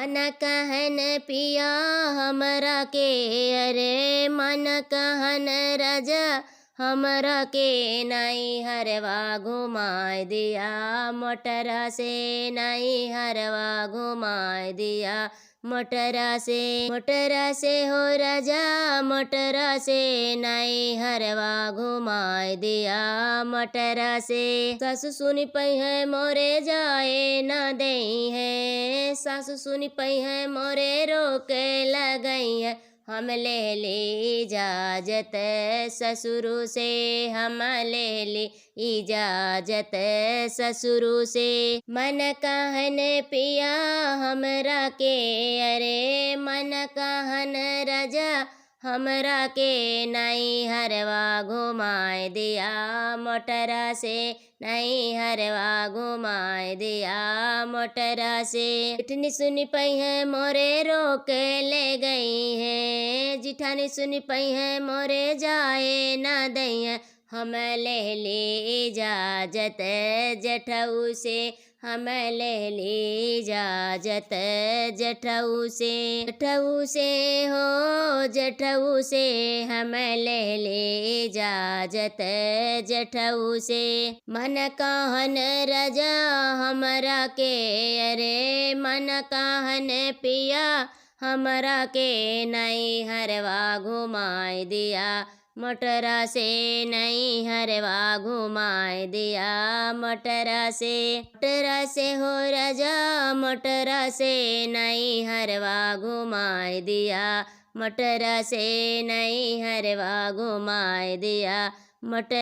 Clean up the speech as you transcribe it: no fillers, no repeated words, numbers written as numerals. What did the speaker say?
मन कहन पिया हमरा के, अरे मन कहन राजा हमरा के, नहीं हरवा घुमाए दिया मोटरा से, नहीं हरवा घुमाए दिया मोटरा से हो राजा मोटरा से, नहीं हरवा घुमाए दिया मोटरा से। सासु सुनी पई है मोरे जाए न दई है, सासु सुनी पई है मोरे रोके लगई है, हम ले ली इजाजत ससुरु से, हम ले ली इजाजत ससुरु से। मन कहन पिया हमरा के, अरे मन कहन राजा हमरा के, नहीं हरवा घुमाए दिया मोटरा से, नहीं हरवा घुमाए दिया मोटरा से। जिठनी सुनी पई है मोरे रोके ले गई है, जिठानी सुनी पई है मोरे जाए न दई है, हम ले ली इजाजत जठऊ से, हम ले ली इजाजत जठऊ से हो जठऊ से, हम ले ली इजाजत जठऊ से। मन कहन राजा हमरा के, अरे मन कहन पिया हमरा के, नहीं हरवा घुमाए दिया मोटरा से, नहीं हरवा घुमाए दिया मोटरा से हो राजा मोटरा से, नहीं हरवा घुमाए दिया मोटरा से, नहीं हरवा घुमाए दिया मोटरा